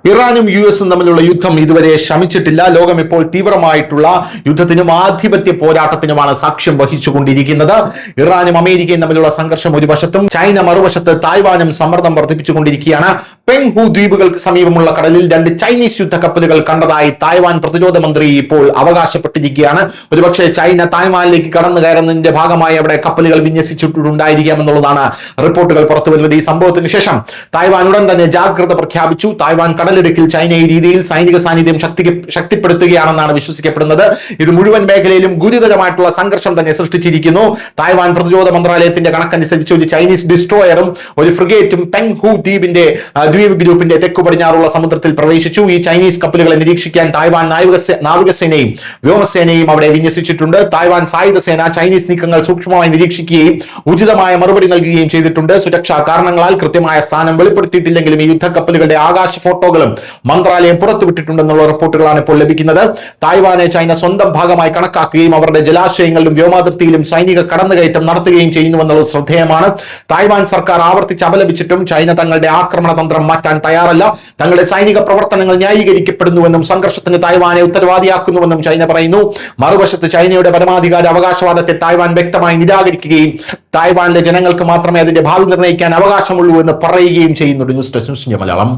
ഇറാനും US തമ്മിലുള്ള യുദ്ധം ഇതുവരെ ശമിച്ചിട്ടില്ല. ലോകം ഇപ്പോൾ തീവ്രമായിട്ടുള്ള യുദ്ധത്തിനും ആധിപത്യ പോരാട്ടത്തിനുമാണ് സാക്ഷ്യം വഹിച്ചുകൊണ്ടിരിക്കുന്നത്. ഇറാനും അമേരിക്കയും തമ്മിലുള്ള സംഘർഷം ഒരു വശത്തും ചൈന മറുവശത്ത് തായ്വാനും സമ്മർദ്ദം വർദ്ധിപ്പിച്ചുകൊണ്ടിരിക്കുകയാണ്. പെങ്ഹു ദ്വീപുകൾക്ക് സമീപമുള്ള കടലിൽ 2 ചൈനീസ് യുദ്ധക്കപ്പലുകൾ കണ്ടതായി തായ്വാൻ പ്രതിരോധ മന്ത്രി ഇപ്പോൾ അവകാശപ്പെട്ടിരിക്കുകയാണ്. ഒരുപക്ഷെ ചൈന തായ്വാനിലേക്ക് കടന്നു കയറുന്നതിന്റെ ഭാഗമായി അവിടെ കപ്പലുകൾ വിന്യസിച്ചിട്ടുണ്ടായിരിക്കാം എന്നുള്ളതാണ് റിപ്പോർട്ടുകൾ പുറത്തുവരുന്നത്. ഈ സംഭവത്തിന് ശേഷം തായ്വാൻ ഉടൻ തന്നെ ജാഗ്രത പ്രഖ്യാപിച്ചു. തായ്വാൻ കടലിടുക്കിൽ ചൈന ഈ രീതിയിൽ സൈനിക സാന്നിധ്യം ശക്തിപ്പെടുത്തുകയാണെന്നാണ് വിശ്വസിക്കപ്പെടുന്നത്. ഇത് മുഴുവൻ മേഖലയിലും ഗുരുതരമായിട്ടുള്ള സംഘർഷം തന്നെ സൃഷ്ടിച്ചിരിക്കുന്നു. തായ്വാൻ പ്രതിരോധ മന്ത്രാലയത്തിന്റെ കണക്കനുസരിച്ച് ഒരു ചൈനീസ് ഡിസ്ട്രോയറും ഒരു ഫ്രിഗേറ്റും പെങ്ഹു ദ്വീപ് ഗ്രൂപ്പിന്റെ തെക്കു പടിഞ്ഞാറുള്ള സമുദ്രത്തിൽ പ്രവേശിച്ചു. ഈ ചൈനീസ് കപ്പലുകളെ നിരീക്ഷിക്കാൻ തായ്വാൻ നാവികസേനയും വ്യോമസേനയും അവിടെ വിന്യസിച്ചിട്ടുണ്ട്. തായ്വാൻ സായുധ സേന ചൈനീസ് നീക്കങ്ങൾ സൂക്ഷ്മമായി നിരീക്ഷിക്കുകയും ഉചിതമായ മറുപടി നൽകുകയും ചെയ്തിട്ടുണ്ട്. സുരക്ഷാ കാരണങ്ങളാൽ കൃത്യമായ സ്ഥാനം വെളിപ്പെടുത്തിയിട്ടില്ലെങ്കിലും ഈ യുദ്ധക്കപ്പലുകളുടെ ആകാശ ഫോട്ടോകളും മന്ത്രാലയം പുറത്തുവിട്ടിട്ടുണ്ടെന്നുള്ള റിപ്പോർട്ടുകളാണ് ഇപ്പോൾ ലഭിക്കുന്നത്. തായ്വാനെ ചൈന സ്വന്തം ഭാഗമായി കണക്കാക്കുകയും അവരുടെ ജലാശയങ്ങളിലും വ്യോമാതിർത്തിയിലും സൈനിക കടന്നുകയറ്റം നടത്തുകയും ചെയ്യുന്നുവെന്നുള്ളത് ശ്രദ്ധേയമാണ്. തായ്വാൻ സർക്കാർ ആവർത്തിച്ച് അപലപിച്ചിട്ടും ചൈന തങ്ങളുടെ ആക്രമണ തന്ത്രം മാറ്റാൻ തയ്യാറല്ല. തങ്ങളുടെ സൈനിക പ്രവർത്തനങ്ങൾ ന്യായീകരിക്കപ്പെടുന്നുവെന്നും സംഘർഷത്തിന് തായ്വാനെ ഉത്തരവാദിയാക്കുന്നുവെന്നും ചൈന പറയുന്നു. മറുവശത്ത് ചൈനയുടെ പരമാധികാര അവകാശവാദത്തെ തായ്വാൻ വ്യക്തമായി നിരാകരിക്കുകയും തായ്വാനിലെ ജനങ്ങൾക്ക് മാത്രമേ അതിന്റെ ഭാവി നിർണ്ണയിക്കാൻ അവകാശമുള്ളൂ എന്ന് പറയുകയും ചെയ്യുന്നുണ്ട്. News desk news India Malayalam.